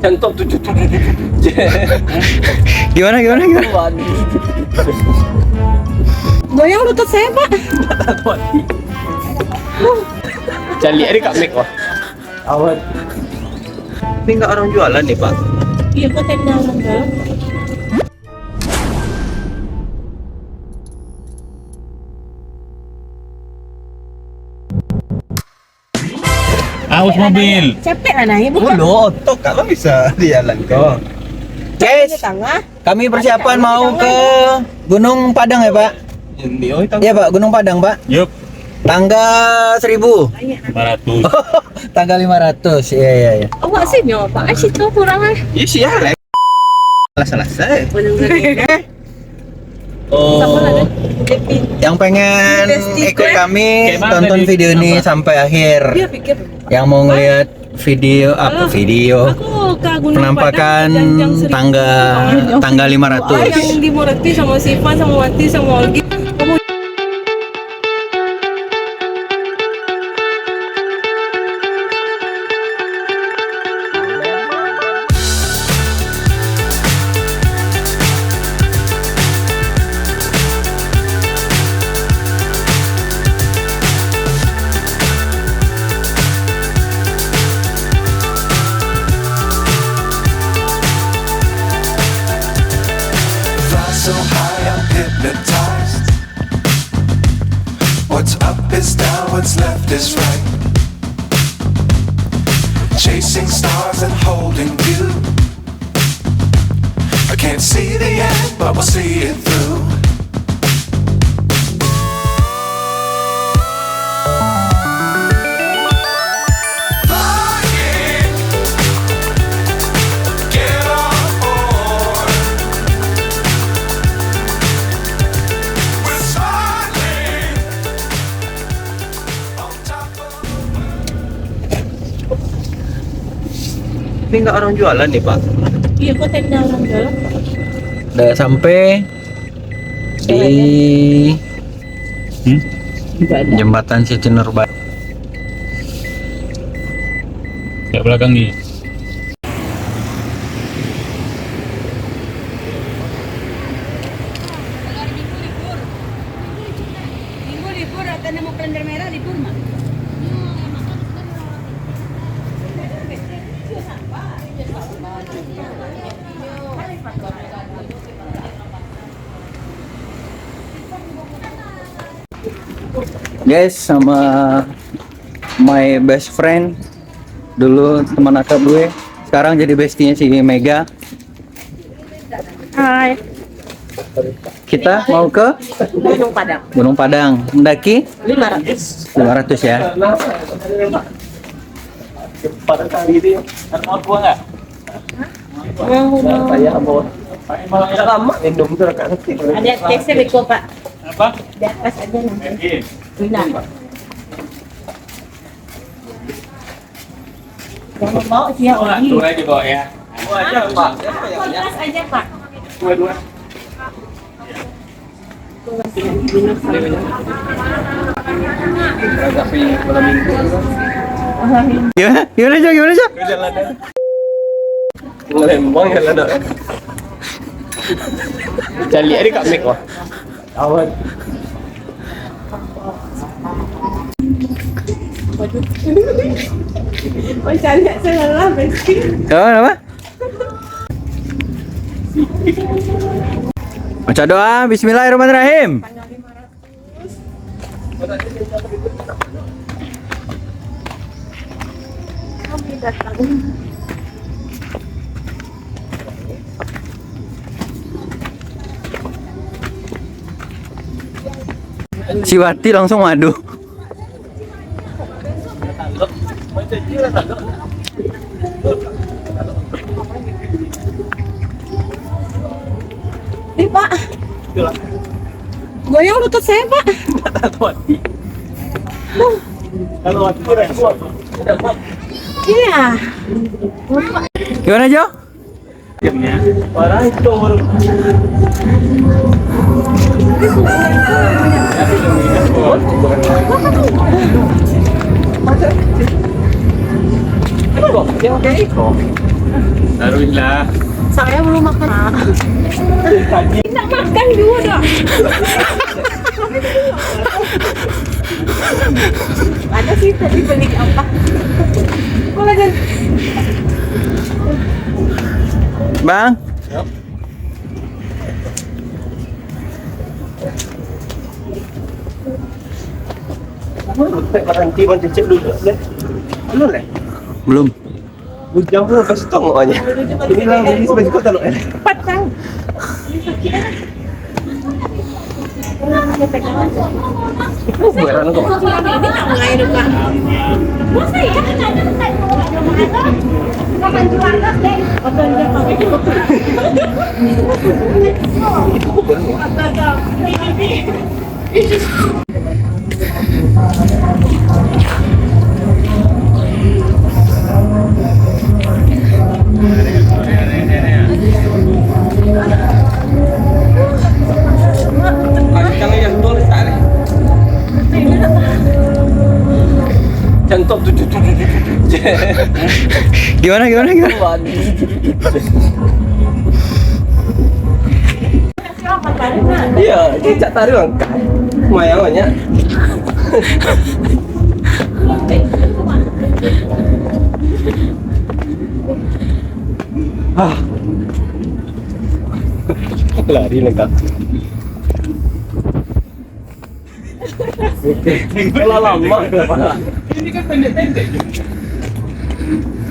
Contoh 777. Gimana? Goyang lutut saya, Pak. Cali ada kat Mac wah. Awal. Ini nggak orang jualan nih, Pak. Iya, kok tenda orang dalam. Aus mobil. Cepet lah naik, bukan? Lo otok kalau bisa jalan kok. Guys, Di tengah. kami persiapan mau ke Gunung Padang ya, Pak? Iya, Pak, Gunung Padang, Pak. Yup. Tanggal 1000. 500. Tanggal 500. Iya. Awak sini, Pak. Situ kurang ah. Iya sih ya. Selesai. Sama ada. Yang pengen ikut kami Kayak mana tonton tadi? video ini Apa? sampai akhir. Dia pikir Yang mau ngeliat video video aku ke Gunung penampakan Padang, yang sering- tanggal 500. yang di Murati sama Siva sama Wati sama Olgi. Kamu Fly so high, I'm hypnotized. What's up is down, what's left is right. Chasing stars and holding you. I can't see the end, but we'll see it through. Flying, get on board. We're smiling on top of. Ini nggak orang jualan nih, Pak. iya kok tenda orang dalam. Udah sampai di jembatan Siti Nurbaya. Kayak belakang nih. Libur akan mau kalender merah libur mah. Guys, sama my best friend, dulu teman akap gue, sekarang jadi bestinya si Mega. Hai. Kita mau ke Gunung Padang. Gunung Padang, mendaki 500. 500 ya. Pada kali ini mau gua enggak? Saya mau. Enggak lama minum tuh kan. Ada teksnya beko, Pak. Apa? Di atas aja nanti. Mungkin. Nah. Jangan bawa siap Oh, lagi. dua aja bawa ya. Gua aja, Pak. Atas aja, Pak. Dua. Tapi malam minggu Gimana aja? perjalanan. Lembang ya lah. Cali ada kat Mac wah. Awal. Macam nak salah besti. Apa? Baca doa, Bismillahirrahmanirrahim. Kami datang. Si Wati langsung madu. Pak. Goyang lutut saya, Pak. Kalau waktu kira kuat. Iya. Gimana, Jo? Parah itu baru. Haruslah. Saya belum makan. Tidak makan dulu dong. Ada sih tadi beli apa? Kok lagi? Bang. Berhenti mencecek dulu deh. Belum deh. Belum. Bujang pun kasih tongok aja. Ini lah ini sebagai kota loh. Patang. Bukan kok. Ini tak mengair kan? Masa ya? Makan jualan deh. Atau dia pakai kopi. Contoh tujuh. Gimana? Iya, dia cak tarik angkat. Lumayan banyak. Lari lengkap. Kalau lama Ini kan pendek-pendek.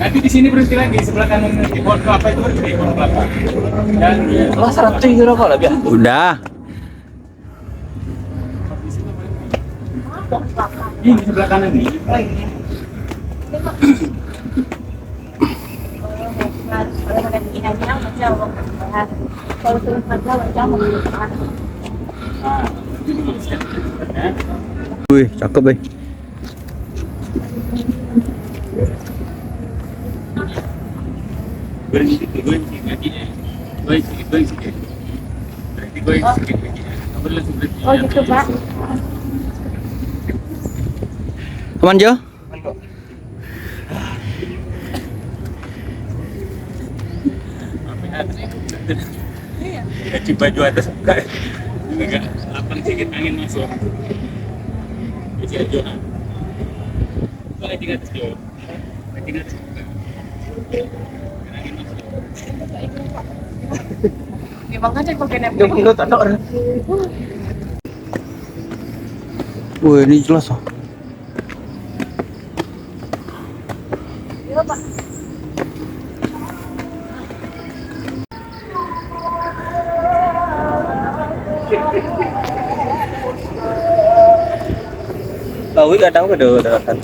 Nanti di sini berhenti lagi sebelah kanan di pohon kelapa itu berhenti pohon kelapa. Dan lah 100 kilo kok lebih. Udah. ini sebelah kanan nih. Wih, cakep deh. Goyang sedikit kakinya. Goyang sedikit. Berhenti goyang sedikit kakinya. Kamu langsung berhenti. Oh gitu Pak. Aman Jo? Ya, di baju atas buka. Agak lapang sedikit angin masuk. Isi aja. Kalau di atas Jo. Di atas buka. Angin masuk. Gimana cek pakai Dia menurut ada orang. Wih, ini jelas oh. Tahu kadang udah kan.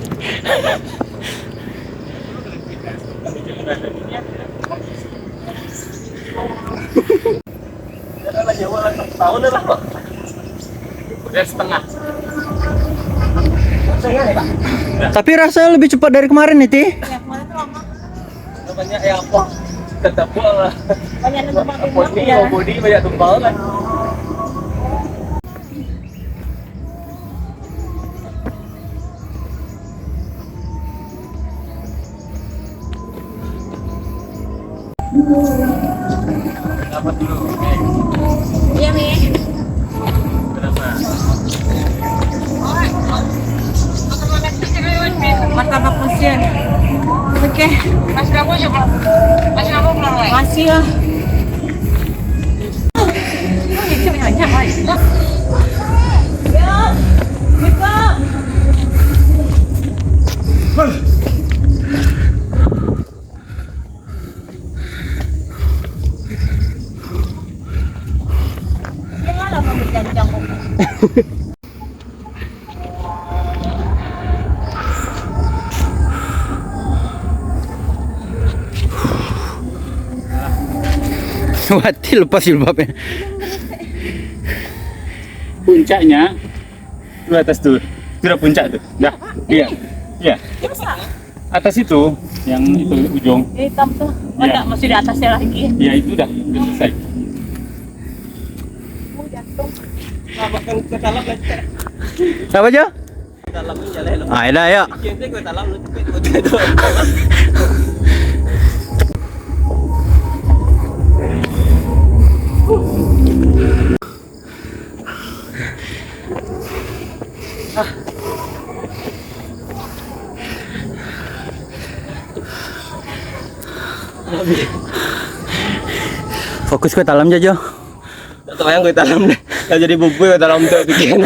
Tahun lah Pak. Udah setengah. Tapi rasanya lebih cepat dari kemarin nih, Ti. Ya, kemarin tuh lama. Banyak yang apa? Tetap lah. Banyak yang tumpang-tumpang Body, ya. body banyak tumpal kan. Dapat dulu. Iya nih. Berapa? Martabak pasien. Oke. Masih kamu coba. Masih kamu belum mulai. Masih ya. Ini banyak lagi. Ya. Bisa. Jangan lah kamu jangan. Wati lepas jilbabnya. Puncaknya di atas tuh. Sudah puncak tuh. Dah. Iya. Iya. Atas itu yang itu ujung. Hitam tuh. Iya. Masih di atasnya lagi. Ya itu udah selesai. Makan ke dalam lah. Apa Jo? Dalam ni jalan. Ah, dah ya. Kita ke dalam lu cepet. Fokus ke dalam aja, Jo. Tak tahu yang gue dalam deh. Dah jadi bubur gue dalam tu bikin.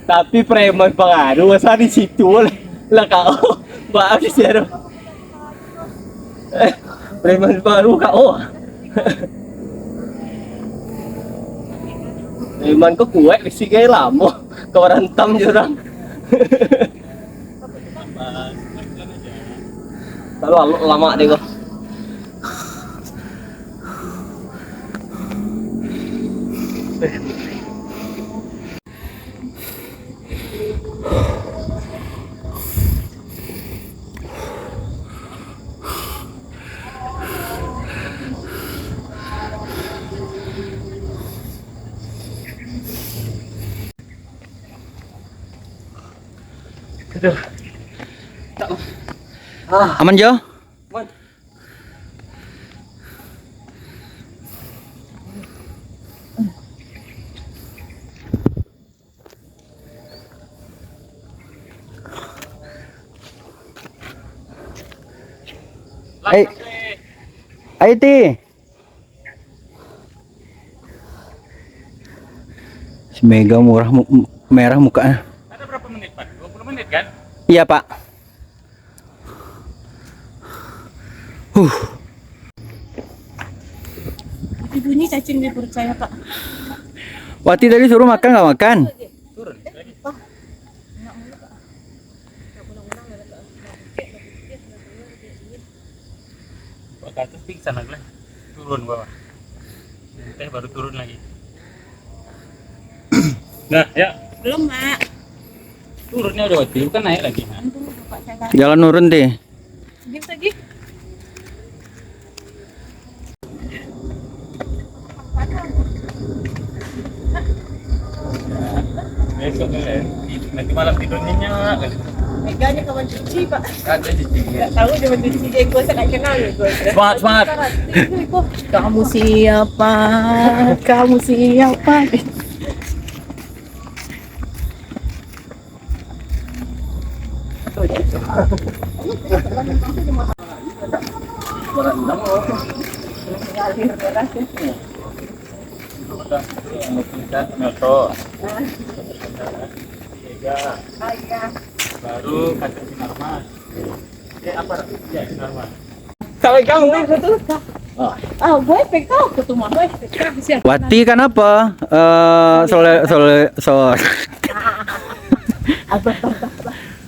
Tapi preman pengaruh masa di situ lah kau. Maaf di situ. Preman pengaruh kau. Preman kau kuat besi kayak lama. Kau rantam jurang. Terlalu lama deh kau. Aduh. Aman, Jo? Aman. Aiti. Si Mega merah mukanya. Ada berapa menit, Pak? 20 menit kan? Iya, Pak. Bunyi cacing di perut saya, Pak. Wati tadi suruh makan nggak makan? Turun lagi. Pak ke atas pingsan lagi. Turun bawah. Teh baru turun lagi. Nah, ya. Belum, Mak. Turunnya udah waktu, kan naik lagi. Nah. Tunggu, Pak, saya Jalan nurun deh. Gimana lagi? Besok kali. Nanti malam tidurnya nyenyak kali. Meganya kawan cuci, Pak. Ada cici. Nggak tahu dia mencuci dia, gue saya nggak kenal ya, gue. Semangat, semangat. Kamu siapa? Kamu siapa? Baru kata Sinarmas. Apa? Ya, Sinarmas. Sampai kamu tu. Ah, gue pekau ke rumah gue. Siapa? Wati kan apa?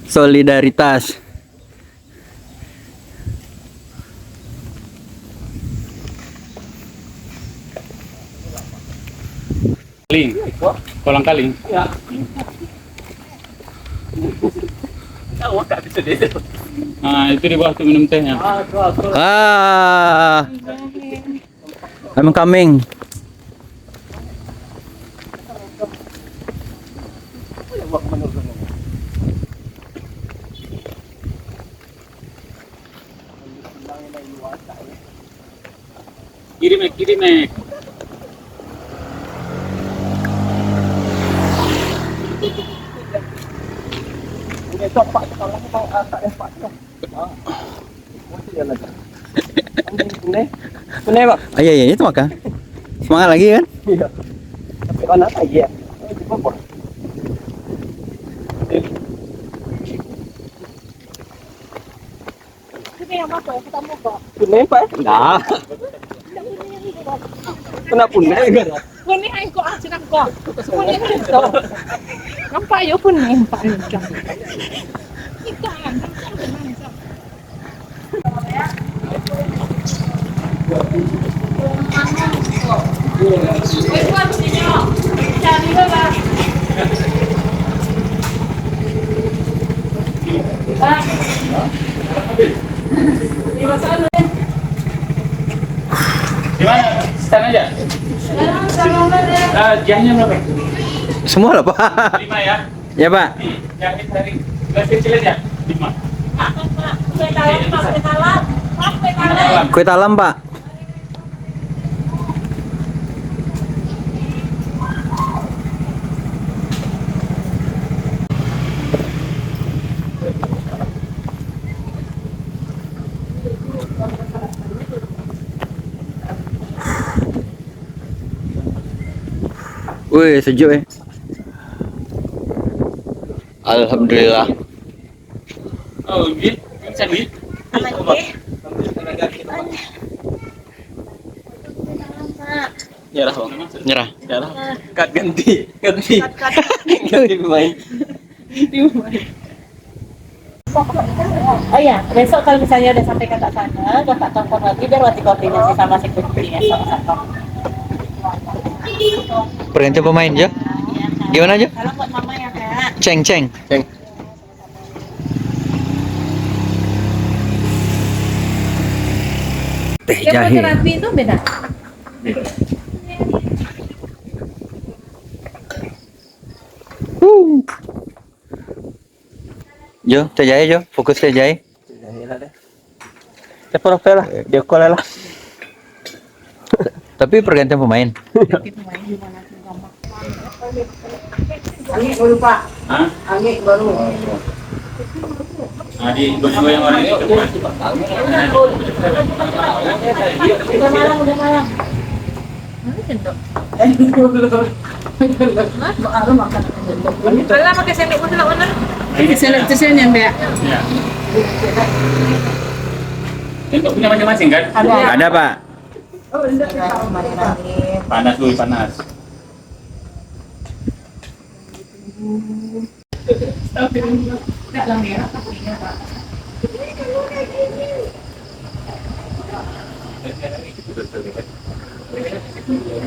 Solidaritas. Kaling. Kolang kaling. Ya. Tahu tak bisa deh. Nah, itu di bawah tuh minum tehnya. Ah, I'm coming. Kirim, kirim. Benar Pak. Ah, iya, itu makan. Semangat lagi kan? Iya. Tapi mana lagi ya? Ini yang apa ya? Kita mau kok. Benar Pak. Nah. Kenapa benar kan? Pun ni hai kok ah sedang kok. Semua ni tu. Nampak yo pun ni nampak ni. Kita kan. Gimana? Stand aja. Jahnya berapa? Semua lah, Pak. 5 ya. Ya, Pak. Nih, jahit dari gelas kecil aja. 5. Kue talam, Pak. Wih, sejuk ya. Alhamdulillah. Oh, gitu. Bisa gitu. Nyerah bang. Nyerah. Nyerah. Cut ganti. Ganti. Ganti pemain. Oh iya, besok kalau misalnya udah sampai ke sana, Kakak telepon lagi biar Wati koordinasi sama security-nya sama-sama. Pergantian pemain Jo. Gimana Jo? Salam buat mama ya, Kak. Ceng. Ceng. Teh jahe. Kemoterapi itu beda. Jo, teh jahe Jo. Fokus teh jahe. Telepon apa lah? Dia call lah. Tapi pergantian pemain. Angin baru Pak. Hah? Angin baru. Nah, di goyang orang ini. Udah malam, udah malam. Kalau pakai sendok pun tidak benar. Ini sendok tersen yang Mbak. Ya. Itu punya masing-masing kan? Ada Pak. Panas dulu, panas.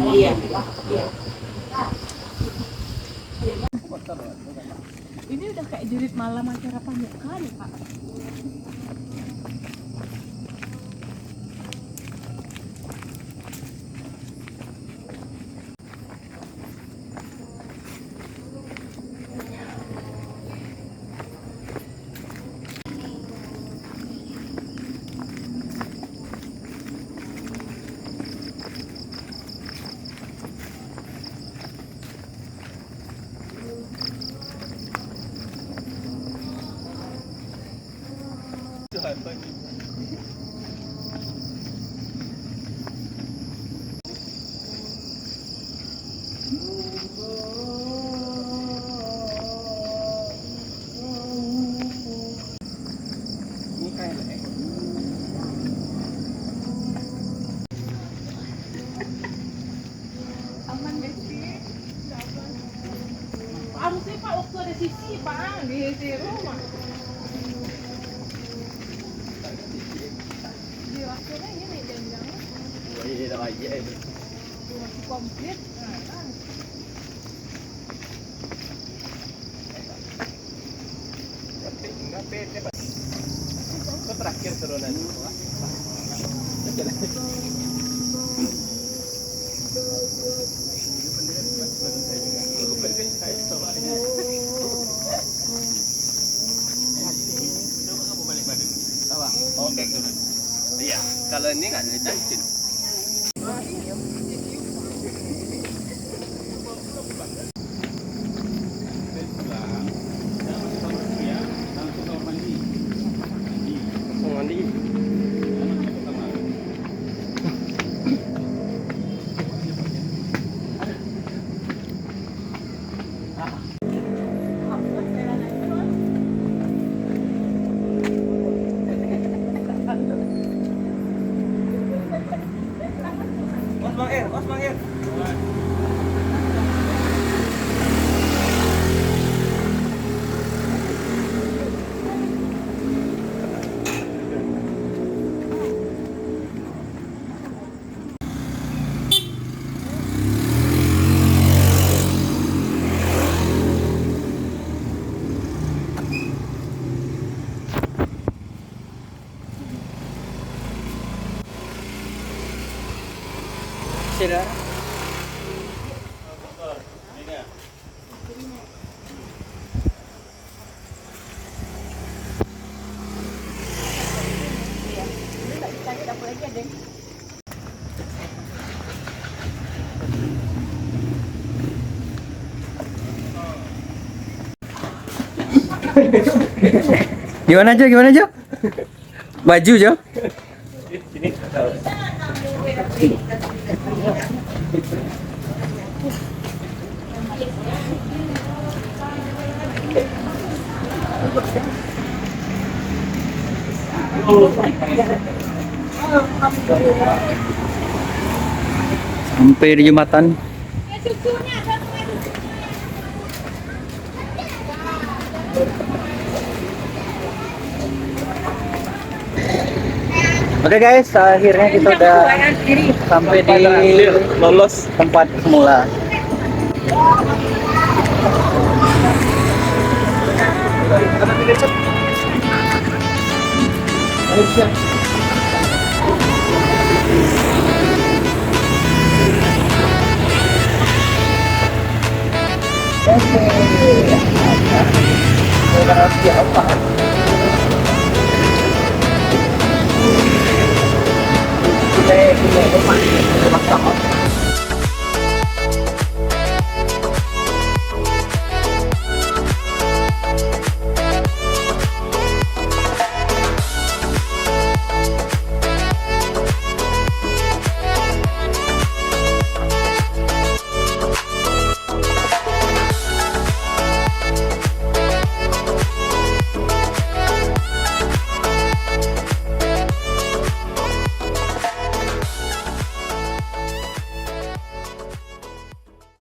Iya. Ini udah kayak jurit malam acara pembukaan ya Pak. Harusnya Pak waktu ada sisi Pak di rumah. Di waktunya ini jangan-jangan masih komplit. Terakhir turunan. Oke, turun. Iya, kalau ini nggak ada izin. Langsung mandi. Sudah. Gimana Jo? Gimana Jo? Baju Jo? Sampai di jembatan. Oke guys, akhirnya kita udah sampai di lolos. tempat semula.